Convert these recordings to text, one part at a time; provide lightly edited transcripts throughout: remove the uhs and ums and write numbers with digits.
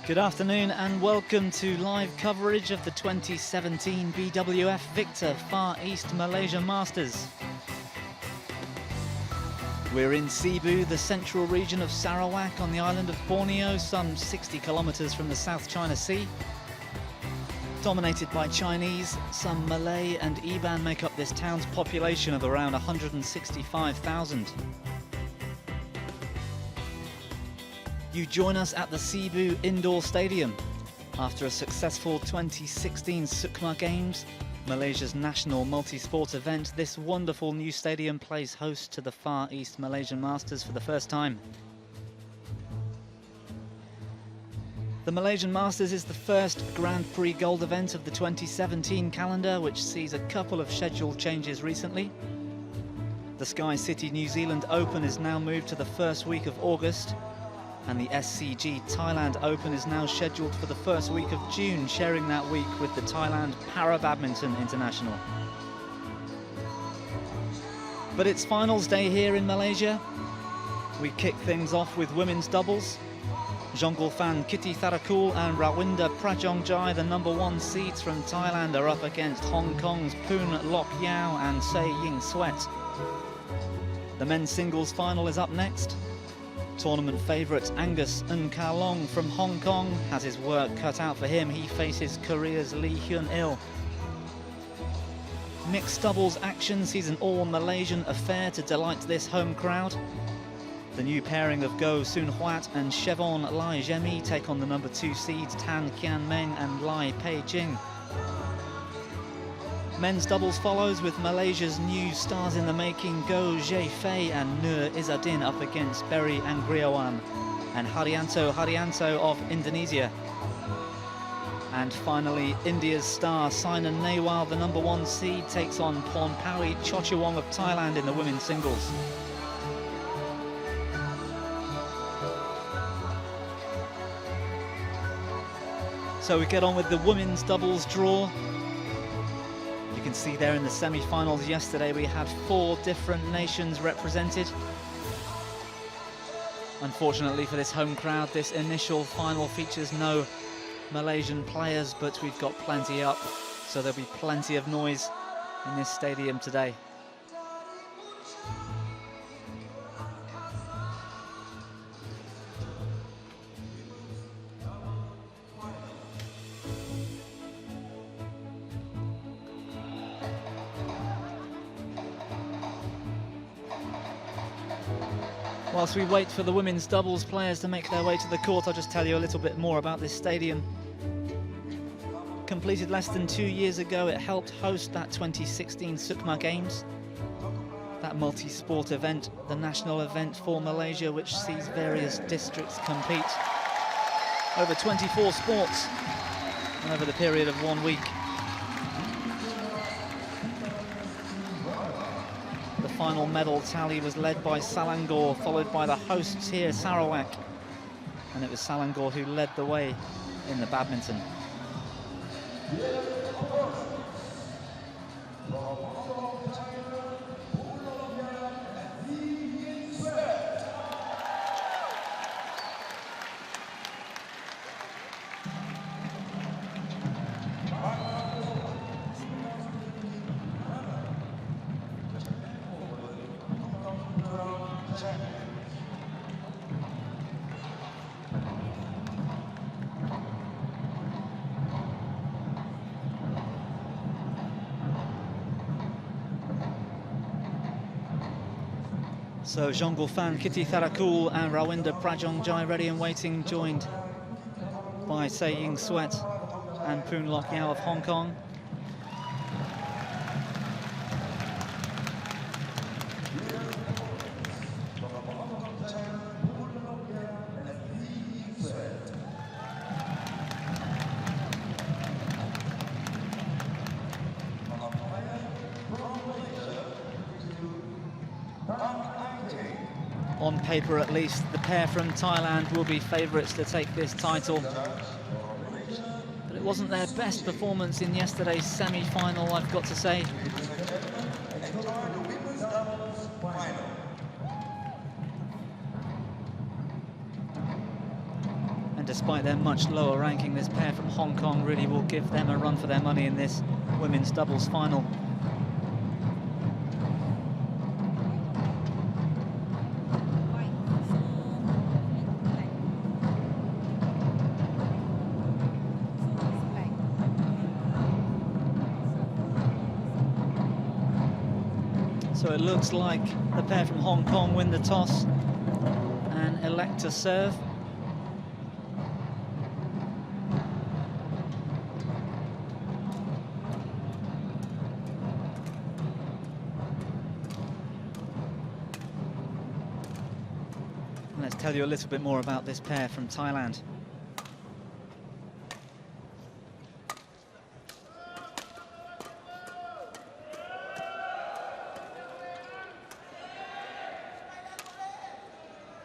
Good afternoon and welcome to live coverage of the 2017 BWF Victor Far East Malaysia Masters. We're in Cebu, the central region of Sarawak on the island of Borneo, some 60 kilometers from the South China Sea. Dominated by Chinese, some Malay and Iban make up this town's population of around 165,000. You join us at the Cebu Indoor Stadium. After a successful 2016 Sukma Games, Malaysia's national multi-sport event, this wonderful new stadium plays host to the Far East Malaysian Masters for the first time. The Malaysian Masters is the first Grand Prix Gold event of the 2017 calendar, which sees a couple of scheduled changes recently. The Sky City New Zealand Open is now moved to the first week of August, and the SCG Thailand Open is now scheduled for the first week of June, sharing that week with the Thailand Para Badminton International. But it's finals day here in Malaysia. We kick things off with women's doubles. Jongkolphan Kititharakul and Rawinda Prajongjai, the #1 seeds from Thailand, are up against Hong Kong's Poon and Ying Suet. The men's singles final is up next. Tournament favourite Angus Ng-Ka-Long from Hong Kong has his work cut out for him. He faces Korea's Lee Hyun-il. Mixed doubles action sees an all-Malaysian affair to delight this home crowd. The new pairing of Goh Soon-Huat and Chevon Lai Jemi take on the #2 seeds Tan Kian Meng and Lai Pei Jing. Men's doubles follows with Malaysia's new stars in the making Goh Zhe Fei and Nur Izzadin up against Berry Anggriawan and Haryanto of Indonesia. And finally, India's star Saina Nehwal, the #1 seed, takes on Pornpawi Chochaewong of Thailand in the women's singles. So we get on with the women's doubles draw. You can see there in the semi-finals yesterday we had 4 different nations represented. Unfortunately for this home crowd, this initial final features no Malaysian players, but we've got plenty up, so there'll be plenty of noise in this stadium today. Whilst we wait for the women's doubles players to make their way to the court, I'll just tell you a little bit more about this stadium. Completed less than 2 years ago, it helped host that 2016 Sukma Games. That multi-sport event, the national event for Malaysia, which sees various districts compete over 24 sports and over the period of 1 week. The final medal tally was led by Selangor, followed by the hosts here, Sarawak. And it was Selangor who led the way in the badminton. So Jongkolphan Kititharakul and Rawinda Prajongjai ready and waiting, joined by Ying Suet and Poon of Hong Kong. On paper at least, the pair from Thailand will be favourites to take this title. But it wasn't their best performance in yesterday's semi-final, I've got to say. And despite their much lower ranking, this pair from Hong Kong really will give them a run for their money in this women's doubles final. So it looks like the pair from Hong Kong win the toss and elect to serve. And let's tell you a little bit more about this pair from Thailand.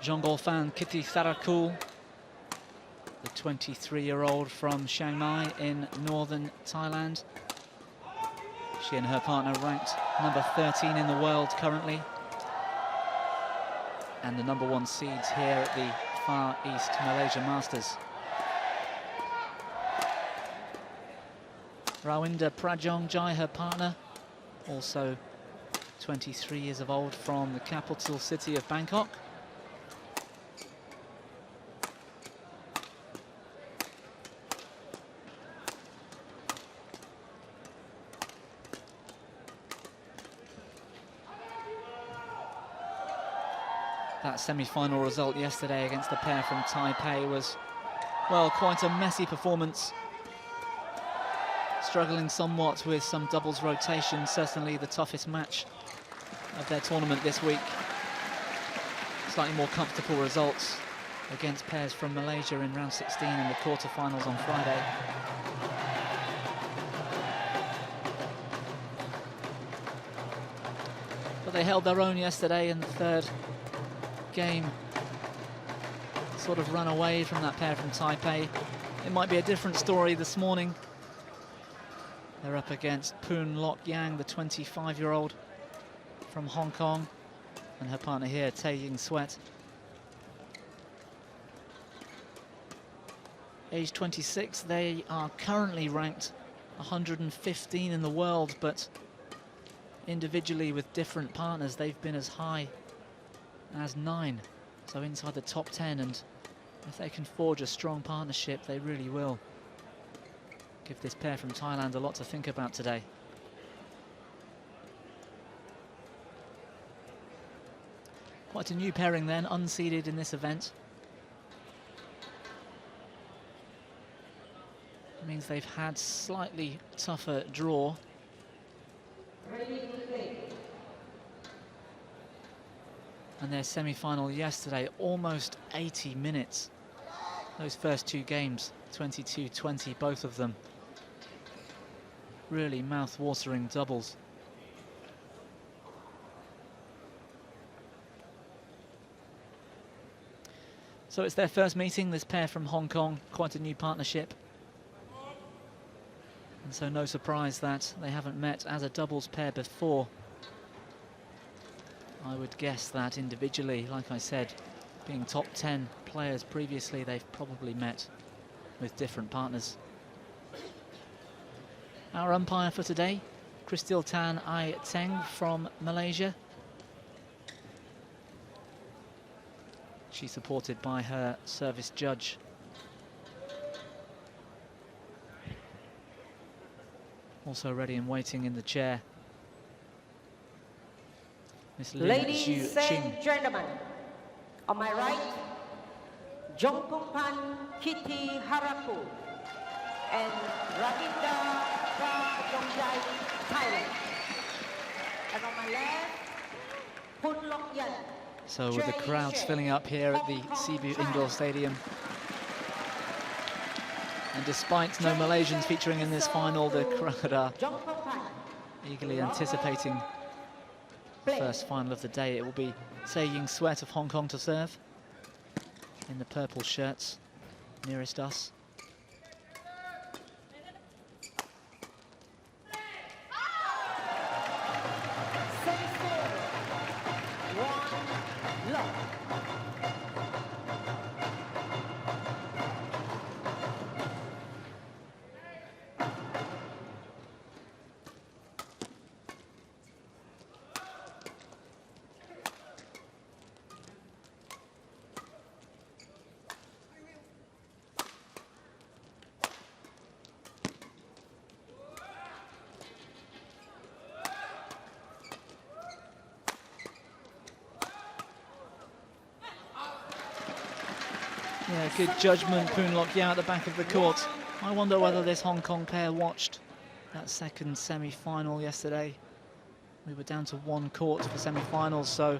Jongkolphan Kititharakul, the 23-year-old from Chiang Mai in northern Thailand. She and her partner ranked number 13 in the world currently, and the number 1 seeds here at the Far East Malaysia Masters. Rawinda Prajongjai, her partner, also 23 years of old, from the capital city of Bangkok. That semi-final result yesterday against the pair from Taipei was, well, quite a messy performance. Struggling somewhat with some doubles rotation, certainly the toughest match of their tournament this week. Slightly more comfortable results against pairs from Malaysia in round 16 in the quarterfinals on Friday. But they held their own yesterday in the third game, sort of run away from that pair from Taipei. It might be a different story this morning. They're up against Poon Yang, the 25-year-old from Hong Kong, and her partner here, Ying Suet. Age 26, they are currently ranked 115 in the world, but individually with different partners, they've been as high as 9, so inside the top 10, and if they can forge a strong partnership, they really will give this pair from Thailand a lot to think about today. Quite a new pairing then, unseeded in this event. It means they've had slightly tougher draw. And their semi-final yesterday, almost 80 minutes. Those first 2 games, 22-20, both of them. Really mouth-watering doubles. So it's their first meeting, this pair from Hong Kong, quite a new partnership. And so no surprise that they haven't met as a doubles pair before. I would guess that individually, like I said, being top 10 players previously, they've probably met with different partners. Our umpire for today, Kititharakul Ai Teng from Malaysia. She's supported by her service judge. Also ready and waiting in the chair, Ladies and gentlemen, on my right, Jongkolphan Kititharakul and Rawinda Prajongjai, Thailand. And on my left, Poon Yan. So with the crowds filling up here at the Sibu Indoor Stadium, and despite no Malaysians featuring in this final, the crowd are eagerly anticipating the first final of the day. It will be Ying Suet of Hong Kong to serve in the purple shirts nearest us. Yeah, good judgment, Poon Yao at the back of the court. I wonder whether this Hong Kong pair watched that second semi-final yesterday. We were down to one court for semi-finals, so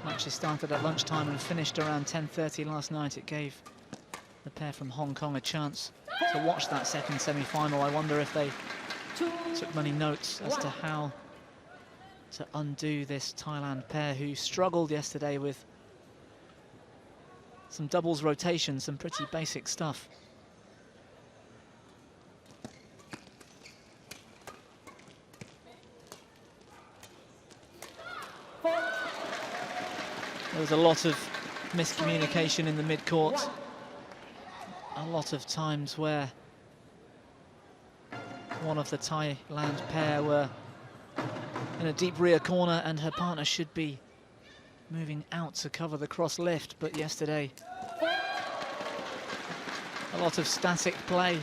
matches started at lunchtime and finished around 10:30 last night. It gave the pair from Hong Kong a chance to watch that second semi-final. I wonder if they took many notes as to how to undo this Thailand pair who struggled yesterday with some doubles rotation, some pretty basic stuff. There was a lot of miscommunication in the mid-court. A lot of times where one of the Thailand pair were in a deep rear corner and her partner should be moving out to cover the cross lift, but yesterday a lot of static play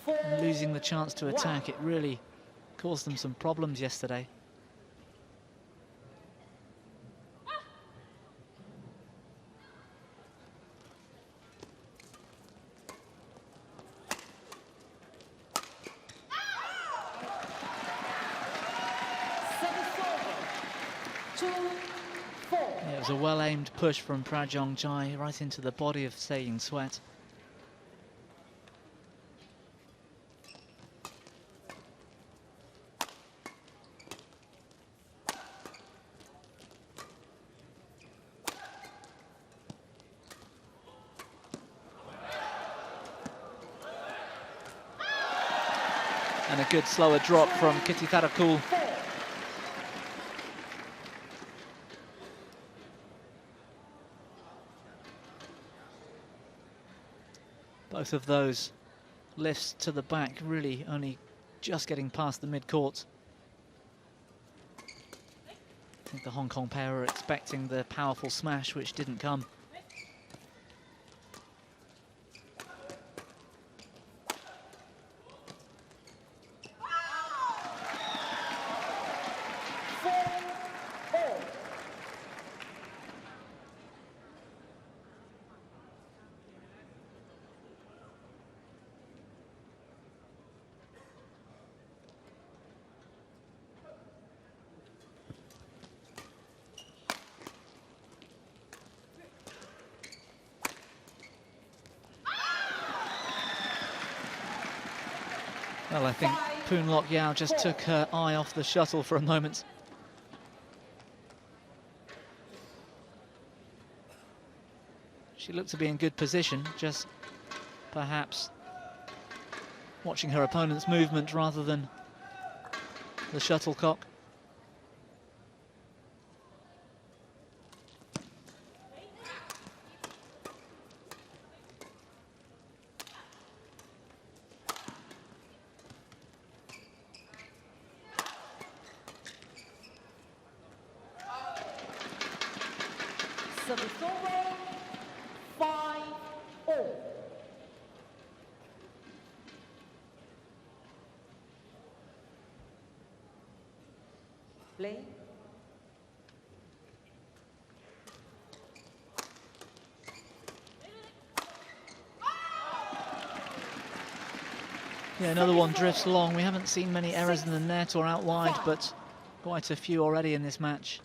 and losing the chance to attack. It really caused them some problems yesterday. It was a well-aimed push from Prajongjai right into the body of Suet. And a good slower drop from Kititharakul. Both of those lifts to the back really only just getting past the mid-court. I think the Hong Kong pair were expecting the powerful smash, which didn't come. Well, I think Poon Yao just took her eye off the shuttle for a moment. She looked to be in good position, just perhaps watching her opponent's movement rather than the shuttlecock. Service over, 5-all. Play. Yeah, another one drifts long. We haven't seen many errors in the net or out wide, but quite a few already in this match.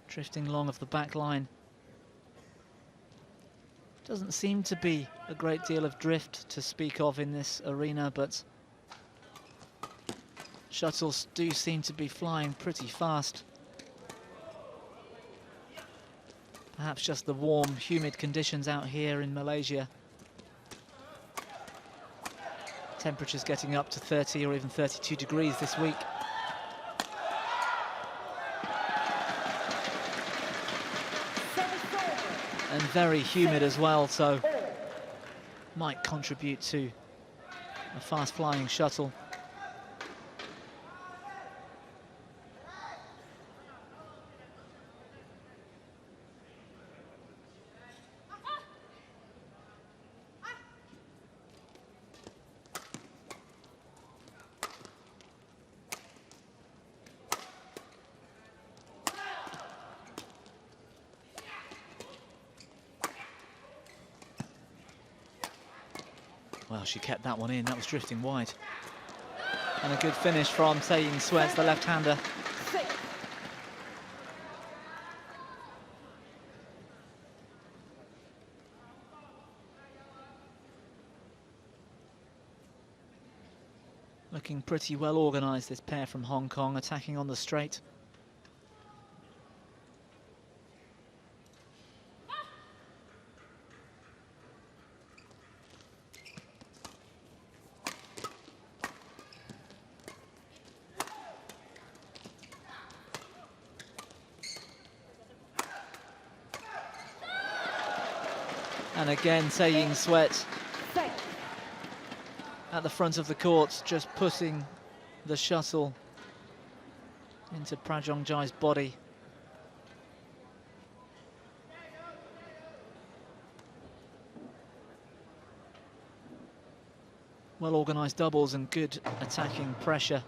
Drifting long of the back line. Doesn't seem to be a great deal of drift to speak of in this arena, but shuttles do seem to be flying pretty fast. Perhaps just the warm, humid conditions out here in Malaysia. Temperatures getting up to 30 or even 32 degrees this week. And very humid as well, so might contribute to a fast-flying shuttle. Well, she kept that one in. That was drifting wide. And a good finish from Ying, Suet, the left-hander. Looking pretty well organised, this pair from Hong Kong, attacking on the straight. And again, Ying, Suet at the front of the court, just putting the shuttle into Prajongjai's body. Well organised doubles and good attacking pressure.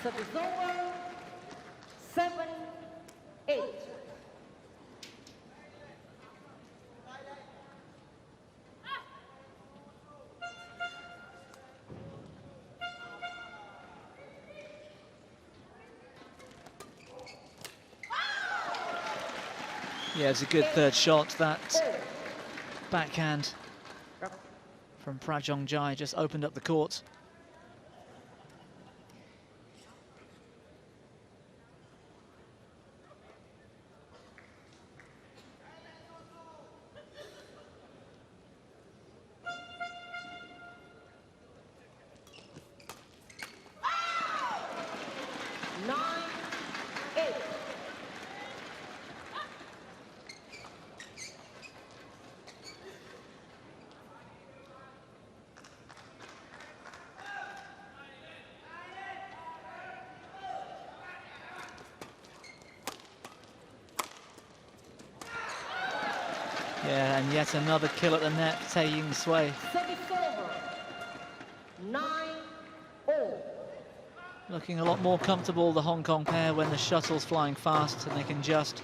Service over, 7-8. Yeah, it's a good third shot. That backhand from Prajongjai just opened up the court. Yeah, and yet another kill at the net, Ying Suet. Service over, 9-all. Looking a lot more comfortable, the Hong Kong pair, when the shuttle's flying fast and they can just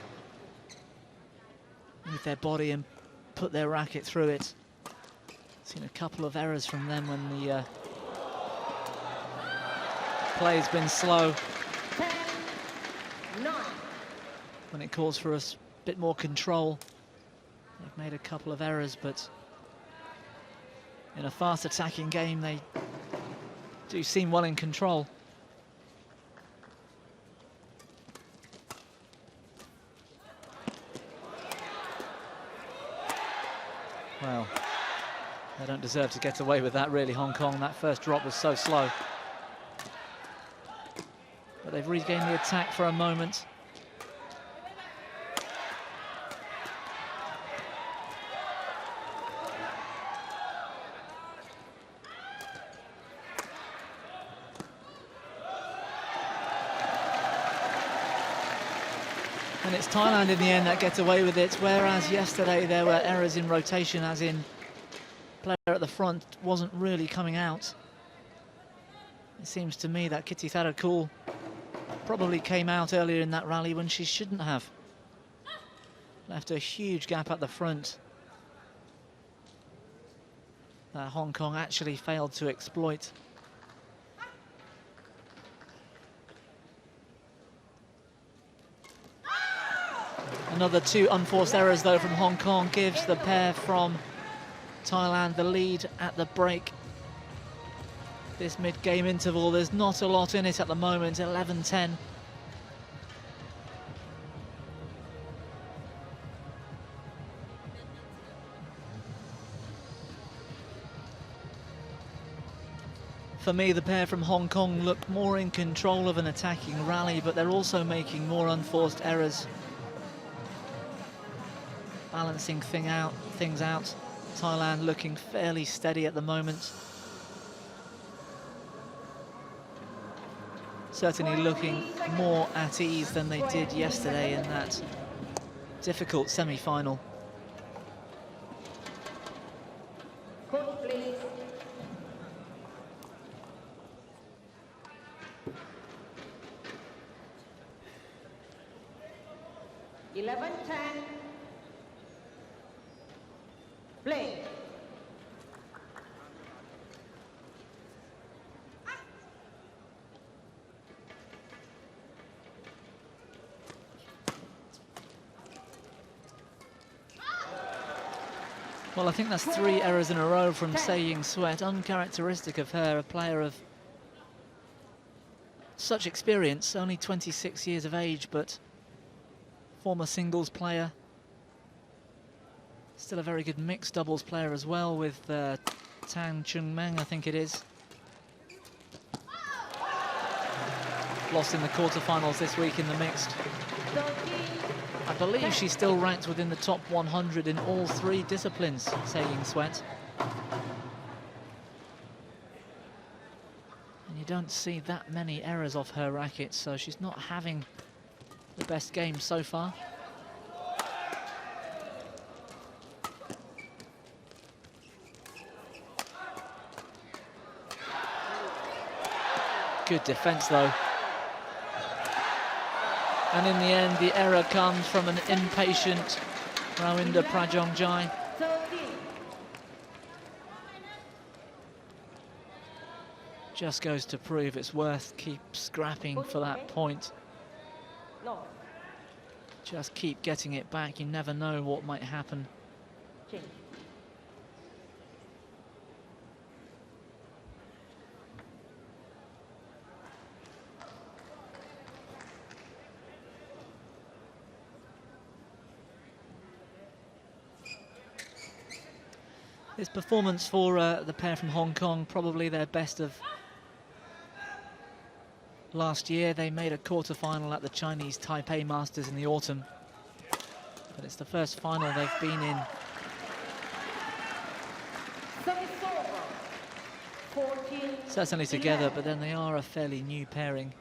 move their body and put their racket through it. Seen a couple of errors from them when the play's been slow. 10-9. When it calls for a bit more control. They've made a couple of errors, but in a fast attacking game, they do seem well in control. Well, they don't deserve to get away with that, really, Hong Kong. That first drop was so slow. But they've regained the attack for a moment. And it's Thailand in the end that gets away with it, whereas yesterday there were errors in rotation, as in player at the front wasn't really coming out. It seems to me that Kititharakul probably came out earlier in that rally when she shouldn't have. Left a huge gap at the front that Hong Kong actually failed to exploit. Another two unforced errors, though, from Hong Kong gives the pair from Thailand the lead at the break. This mid-game interval, there's not a lot in it at the moment, 11-10. For me, the pair from Hong Kong look more in control of an attacking rally, but they're also making more unforced errors. Balancing things out. Thailand looking fairly steady at the moment. Certainly looking more at ease than they did yesterday in that difficult semi-final. Play. Well, I think that's 3 errors in a row from Ying Suet, uncharacteristic of her, a player of such experience, only 26 years of age, but former singles player. Still a very good mixed doubles player as well with Tang Chungmeng, I think it is. Lost in the quarterfinals this week in the mixed. I believe she's still ranked within the top 100 in all 3 disciplines, Ying Suet. And you don't see that many errors off her racket, so she's not having the best game so far. Good defense though. And in the end, the error comes from an impatient Rawinda Prajongjai. Just goes to prove it's worth keep scrapping for that point. Just keep getting it back. You never know what might happen. This performance for the pair from Hong Kong, probably their best of last year. They made a quarter-final at the Chinese Taipei Masters in the autumn, but it's the first final they've been in. Certainly together, but then they are a fairly new pairing.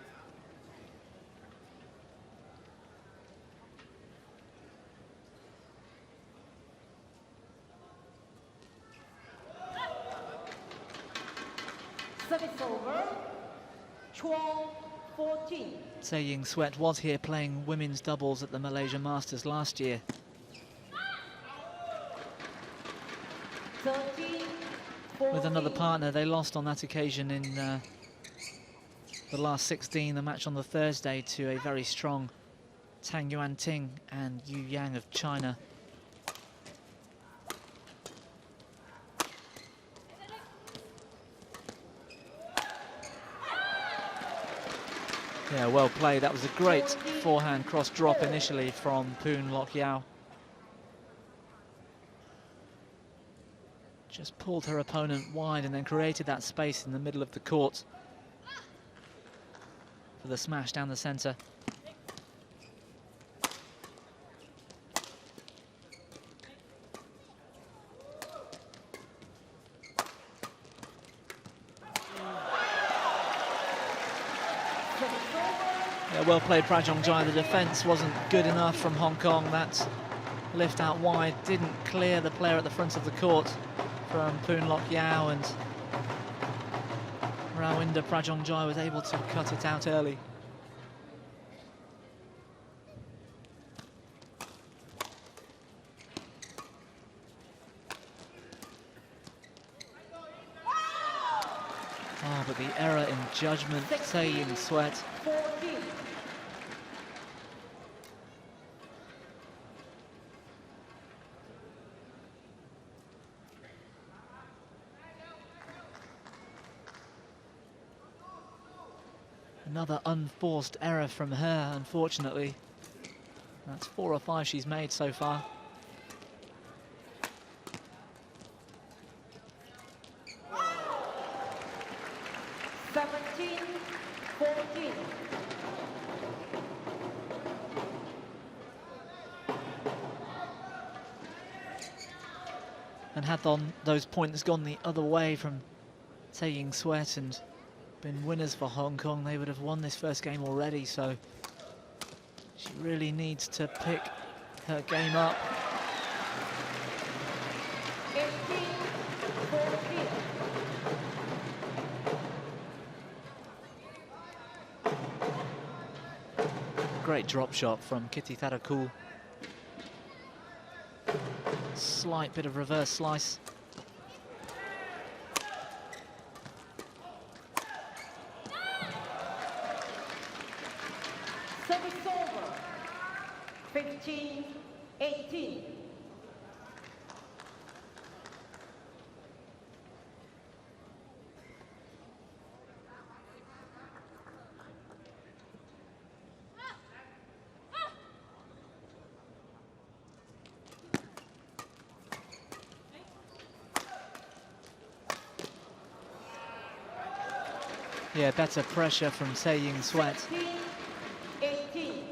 Ying Suet was here playing women's doubles at the Malaysia Masters last year. With another partner, they lost on that occasion in the last 16, the match on the Thursday, to a very strong Tang Yuanting and Yu Yang of China. Yeah, well played. That was a great forehand cross drop initially from Poon Lok Yao. Just pulled her opponent wide and then created that space in the middle of the court for the smash down the centre. Yeah, well played Prajongjai. The defence wasn't good enough from Hong Kong. That lift out wide didn't clear the player at the front of the court from Poon Lok Yao, and Rawinda Prajongjai was able to cut it out early. Oh, but the error in judgment, Ying Suet. Another unforced error from her, unfortunately. That's 4 or 5 she's made so far. And had those points gone the other way from Ying Suet and been winners for Hong Kong, they would have won this first game already, so she really needs to pick her game up. Great drop shot from Kititharakul. Slight bit of reverse slice. Service over. 15-18. Yeah, better pressure from Ying Suet. 18.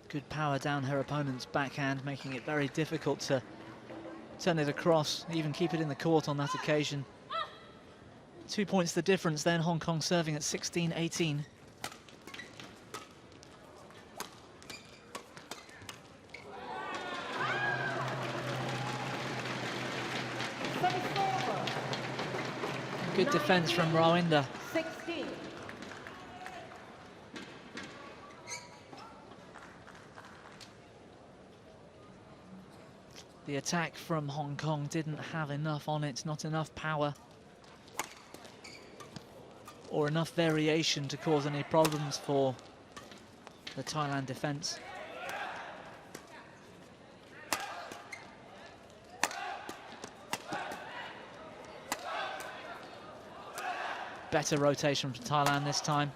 Good power down her opponent's backhand, making it very difficult to turn it across, even keep it in the court on that occasion. 2 points the difference then, Hong Kong serving at 16-18. Good defense from Rawinda. 16. The attack from Hong Kong didn't have enough on it, not enough power or enough variation to cause any problems for the Thailand defense. Better rotation from Thailand this time.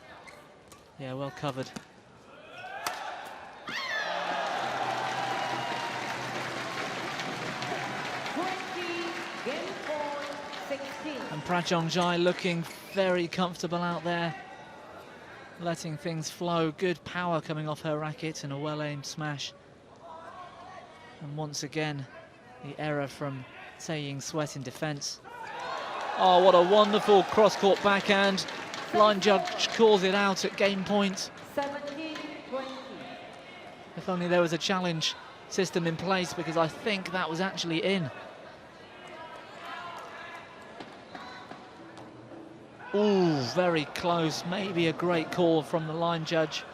Yeah, well covered. And Prajongjai looking very comfortable out there, letting things flow. Good power coming off her racket and a well-aimed smash. And once again, the error from Ying Suet in defense. Oh, what a wonderful cross-court backhand. Line judge calls it out at game point. 17-20. If only there was a challenge system in place, because I think that was actually in. Ooh, very close. Maybe a great call from the line judge.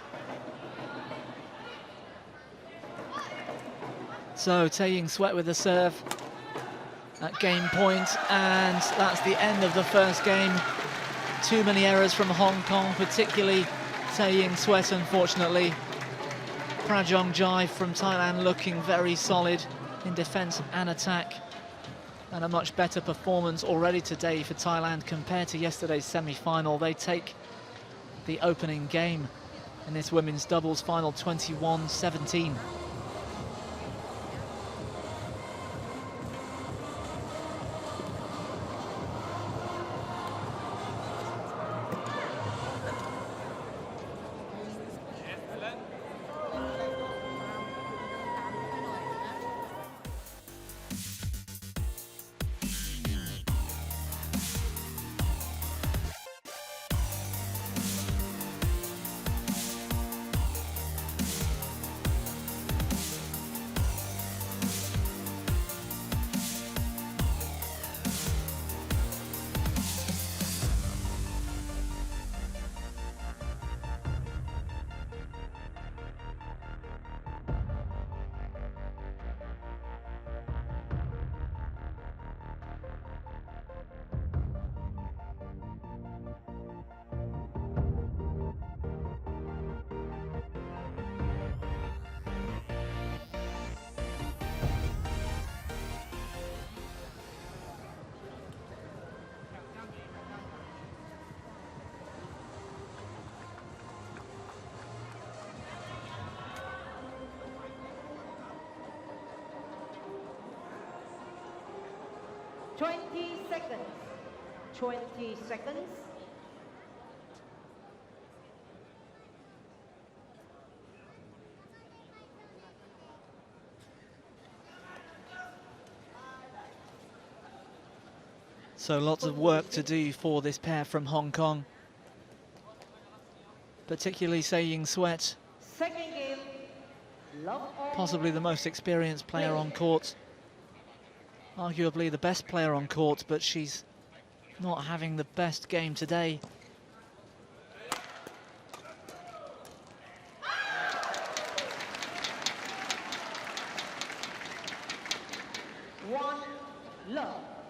So Ying Suet with the serve at game point, and that's the end of the first game. Too many errors from Hong Kong, particularly Ying Suet, unfortunately. Prajongjai from Thailand looking very solid in defense and attack, and a much better performance already today for Thailand compared to yesterday's semi-final. They take the opening game in this women's doubles final 21-17. Seconds. 20 seconds. So lots of work to do for this pair from Hong Kong, particularly Ying Suet, Second game. possibly the most experienced player on court. Arguably the best player on court, but she's not having the best game today.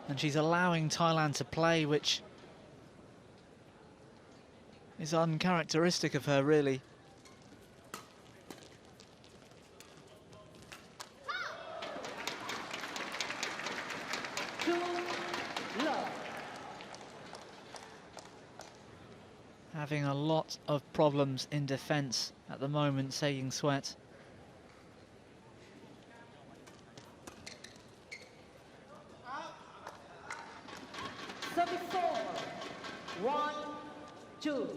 And she's allowing Thailand to play, which is uncharacteristic of her, really. Having a lot of problems in defence at the moment, saying Suet. Service over. 1-2.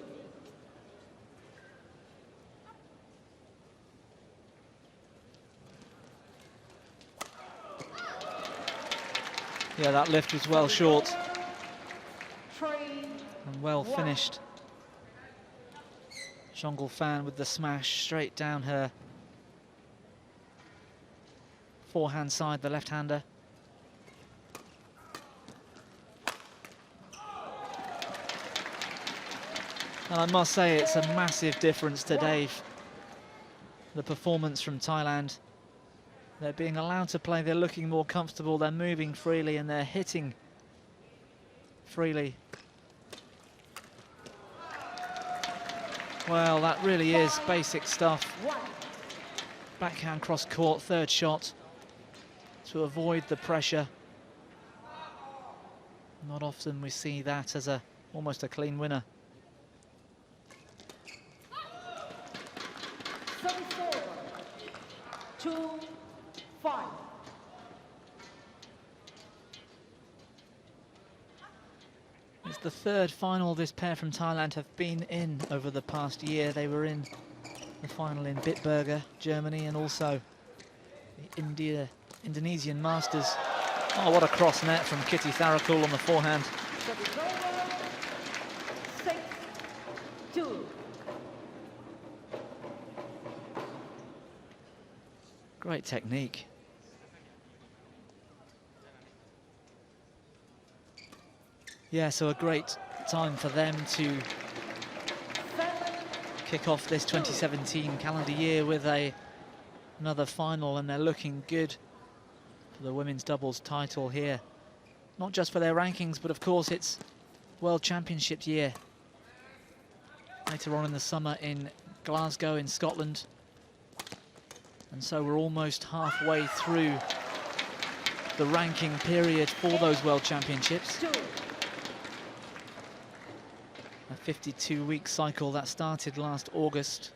Yeah, that lift was well short Prix. and well finished. Jongkolphan with the smash straight down her forehand side, the left-hander. And I must say, it's a massive difference today. The performance from Thailand. They're being allowed to play, they're looking more comfortable, they're moving freely and they're hitting freely. Well, that really is basic stuff. Backhand cross court, third shot to avoid the pressure. Not often we see that as almost a clean winner. Service over. 2-5. It's the third final this pair from Thailand have been in over the past year. They were in the final in Bitburger, Germany, and also the Indonesian Masters. Oh, what a cross net from Kititharakul on the forehand. Service over. 6-2. Great technique. Yeah, so a great time for them to kick off this 2017 calendar year with another final, and they're looking good for the women's doubles title here. Not just for their rankings, but of course it's World Championship year. Later on in the summer in Glasgow in Scotland. And so we're almost halfway through the ranking period for those World Championships. A 52-week cycle that started last August.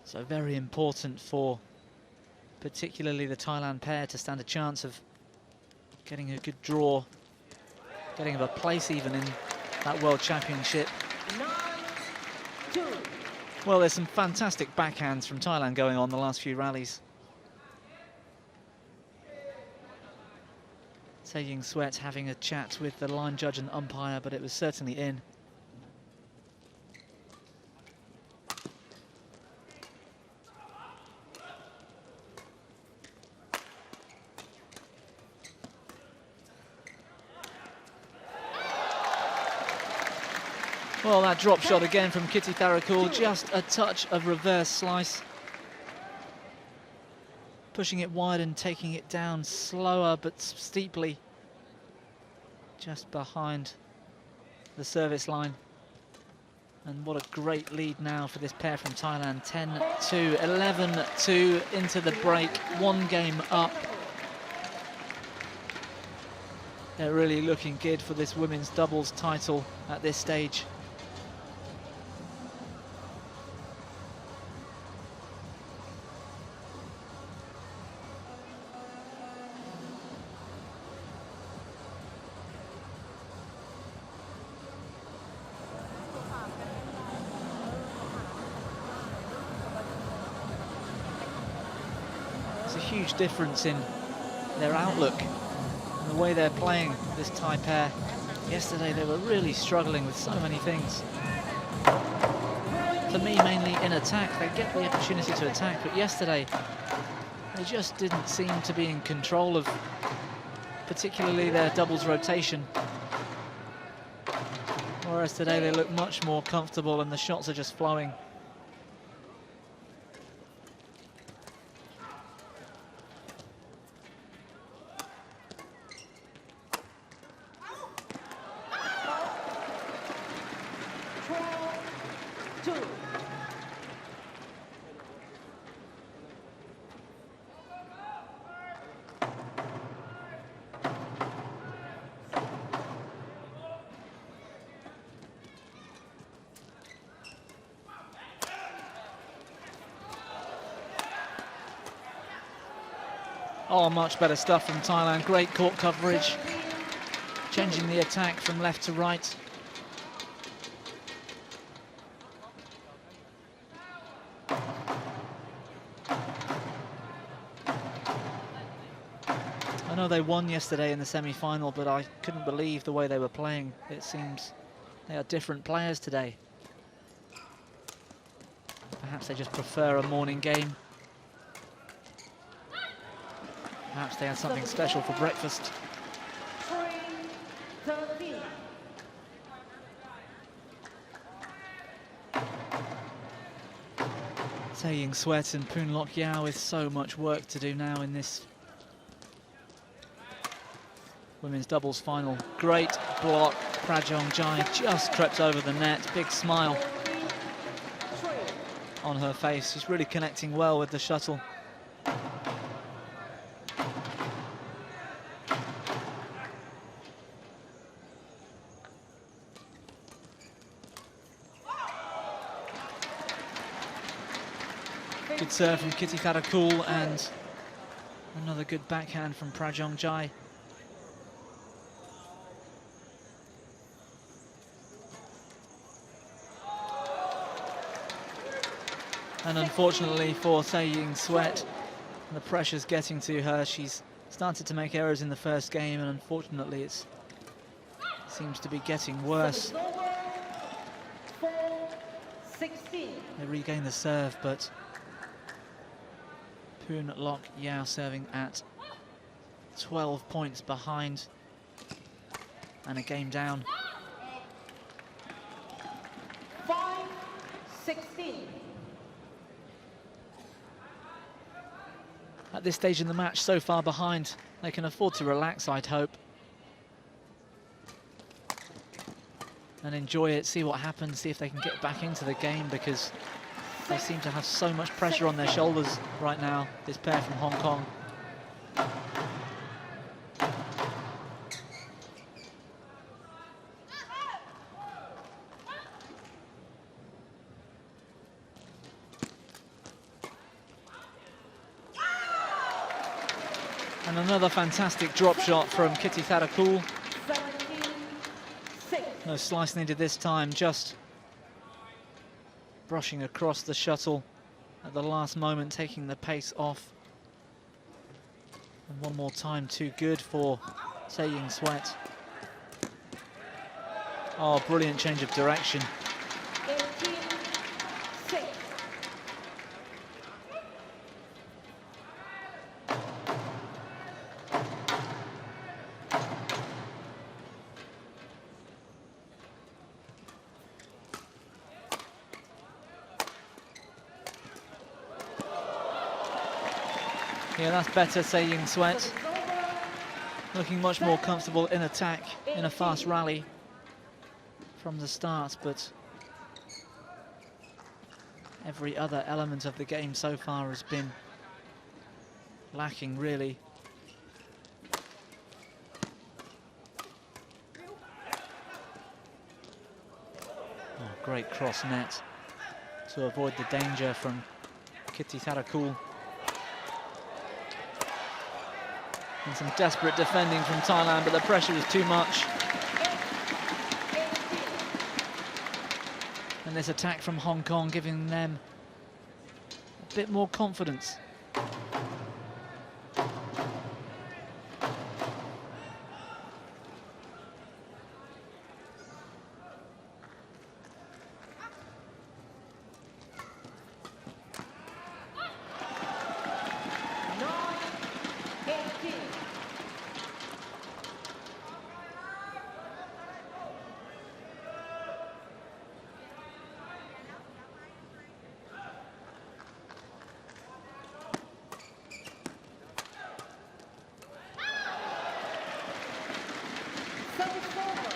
So very important for particularly the Thailand pair to stand a chance of getting a good draw, getting a place even in that World Championship. 9-2. Well, there's some fantastic backhands from Thailand going on the last few rallies. Ying Suet having a chat with the line judge and umpire, but it was certainly in. Well, that drop shot again from Kititharakul, just a touch of reverse slice. Pushing it wide and taking it down slower but steeply, just behind the service line. And what a great lead now for this pair from Thailand. 10-2, 11-2 into the break, one game up. They're really looking good for this women's doubles title at this stage. Huge difference in their outlook and the way they're playing, this Thai pair. Yesterday they were really struggling with so many things. For me, mainly in attack. They get the opportunity to attack, but yesterday they just didn't seem to be in control of particularly their doubles rotation. Whereas today they look much more comfortable and the shots are just flowing. 2. Oh, much better stuff from Thailand. Great court coverage. Changing the attack from left to right. I know they won yesterday in the semi-final, but I couldn't believe the way they were playing. It seems they are different players today. Perhaps they just prefer a morning game. Perhaps they had something special for breakfast. 3-13. Ying Suet and Poon Yao with so much work to do now in this women's doubles final. Great block. Prajongjai just crept over the net. Big smile on her face. She's really connecting well with the shuttle. Good serve from Kititharakul and another good backhand from Prajongjai. And unfortunately for Ying Suet, the pressure's getting to her. She's started to make errors in the first game, and unfortunately it seems to be getting worse. 4-16. They regain the serve, but Poon Yao serving at 12 points behind and a game down. 5-16. At this stage in the match, so far behind, they can afford to relax, I'd hope. And enjoy it, see what happens, see if they can get back into the game, because they seem to have so much pressure on their shoulders right now, this pair from Hong Kong. And another fantastic drop shot from Kititharakul. 17-6. No slice needed this time, just brushing across the shuttle at the last moment, taking the pace off. And one more time, too good for Ying Suet. Oh, brilliant change of direction. 18-6. Yeah, that's better, Ying Suet. Looking much more comfortable in attack, in a fast rally from the start, but every other element of the game so far has been lacking, really. Oh, great cross net to avoid the danger from Kititharakul. And some desperate defending from Thailand, but the pressure was too much. And this attack from Hong Kong giving them a bit more confidence.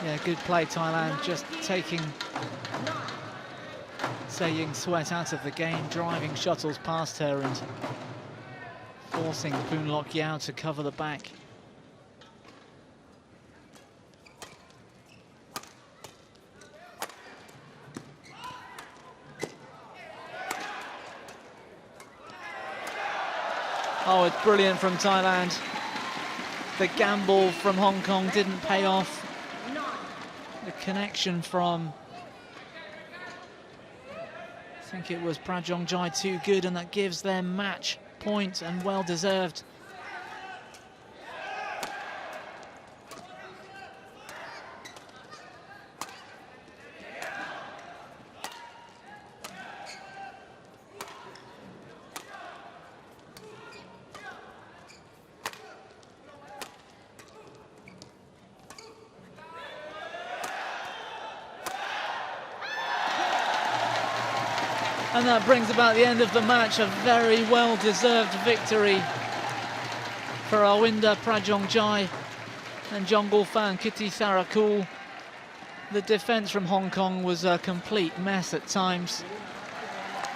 Yeah, good play, Thailand, just taking Ying Suet out of the game, driving shuttles past her and forcing Poon Yao to cover the back. Oh, it's brilliant from Thailand. The gamble from Hong Kong didn't pay off. The connection from, I think it was Prajongjai, too good, and that gives them match point, and well deserved. And that brings about the end of the match, a very well-deserved victory for Rawinda, Prajongjai and Jongkolphan, Kititharakul. The defence from Hong Kong was a complete mess at times.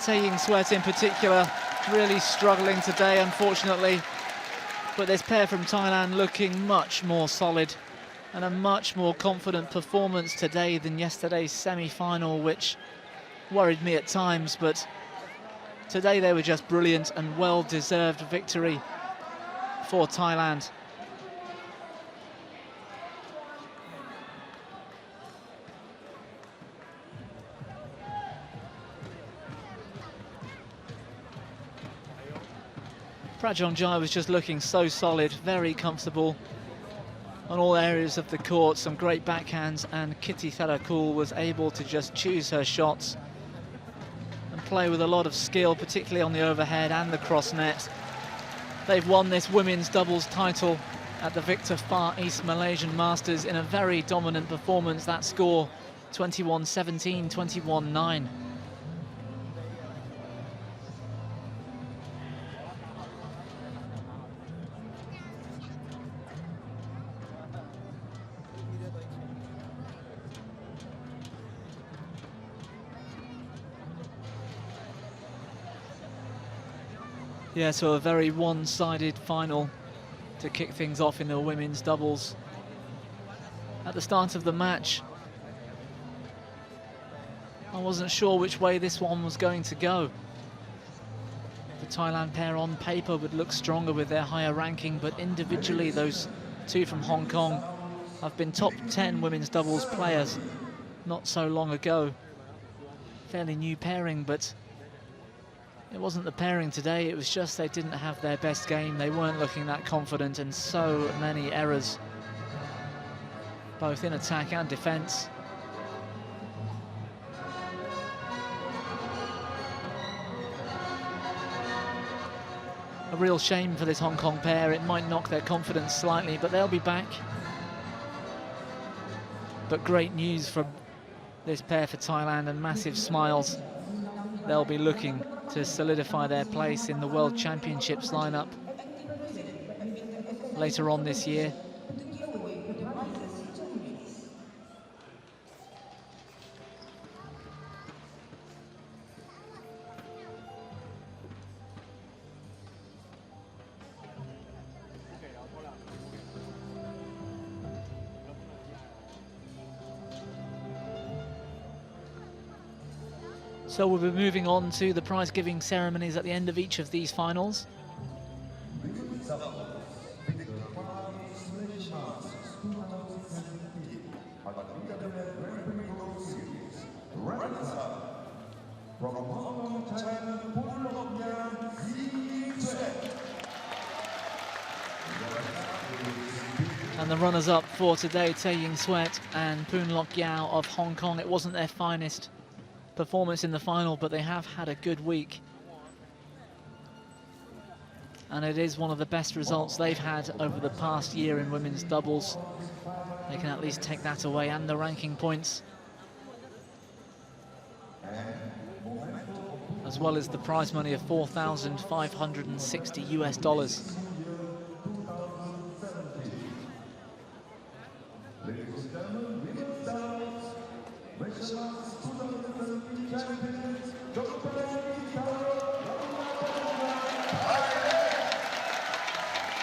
Ying Suet in particular really struggling today, unfortunately. But this pair from Thailand looking much more solid, and a much more confident performance today than yesterday's semi-final, which worried me at times, but today they were just brilliant, and well-deserved victory for Thailand. Prajongjai was just looking so solid, very comfortable on all areas of the court, some great backhands, and Kititharakul was able to just choose her shots and play with a lot of skill, particularly on the overhead and the cross net. They've won this women's doubles title at the Victor Far East Malaysian Masters in a very dominant performance. That score, 21-17, 21-9. Yeah, so a very one-sided final to kick things off in the women's doubles. At the start of the match, I wasn't sure which way this one was going to go. The Thailand pair on paper would look stronger with their higher ranking, but individually those two from Hong Kong have been top 10 women's doubles players not so long ago. Fairly new pairing, but it wasn't the pairing today, it was just they didn't have their best game. They weren't looking that confident, and so many errors, both in attack and defence. A real shame for this Hong Kong pair. It might knock their confidence slightly, but they'll be back. But great news from this pair for Thailand, and massive smiles. They'll be looking to solidify their place in the World Championships lineup later on this year. So we'll be moving on to the prize-giving ceremonies at the end of each of these finals. And the runners-up for today, Ying Suet and Poon Yao of Hong Kong. It wasn't their finest performance in the final, but they have had a good week, and it is one of the best results they've had over the past year in women's doubles. They can at least take that away, and the ranking points, as well as the prize money of $4,560 US.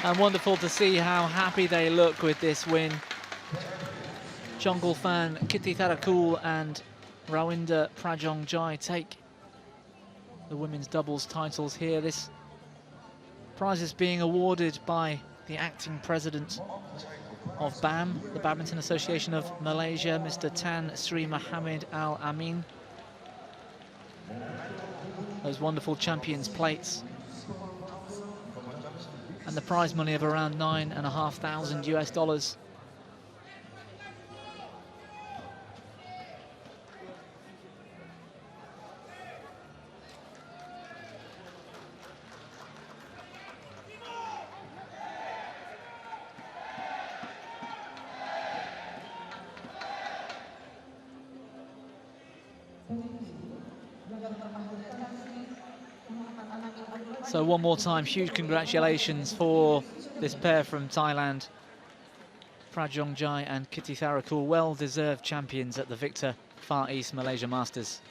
And wonderful to see how happy they look with this win. Jongkolphan, Kititharakul and Rawinda Prajongjai take the women's doubles titles here. This prize is being awarded by the acting president of BAM, the Badminton Association of Malaysia, Mr. Tan Sri Mohammed Al Amin. Those wonderful champions plates. And the prize money of around $9,500 US. So one more time, huge congratulations for this pair from Thailand, Prajongjai and Kititharakul, well-deserved champions at the Victor Far East Malaysia Masters.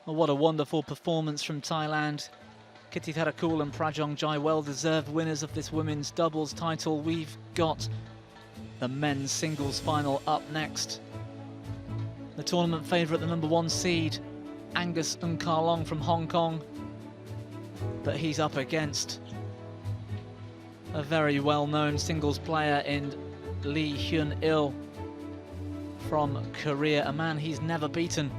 Well, what a wonderful performance from Thailand. Kititharakul and Prajongjai, well-deserved winners of this women's doubles title. We've got the men's singles final up next. The tournament favourite, the #1 seed, Angus Nkarlong from Hong Kong. But he's up against a very well-known singles player in Lee Hyun-il from Korea, a man he's never beaten.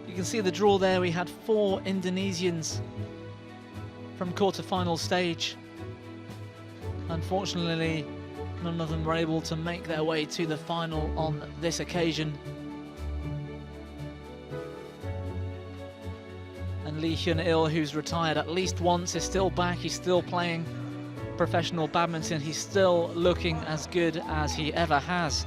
You can see the draw there. We had 4 Indonesians from quarter-final stage. Unfortunately, none of them were able to make their way to the final on this occasion. And Lee Hyun-il, who's retired at least once, is still back. He's still playing professional badminton. He's still looking as good as he ever has.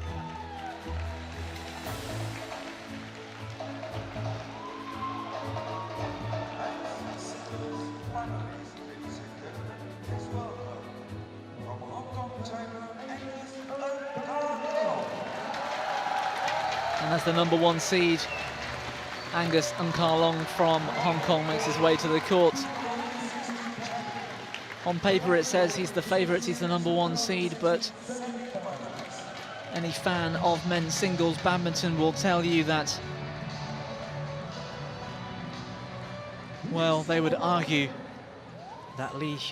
And as the #1 seed, Angus Nkarlong from Hong Kong makes his way to the court. On paper it says he's the favourite, he's the #1 seed, but any fan of men's singles badminton will tell you that, well, they would argue that Lee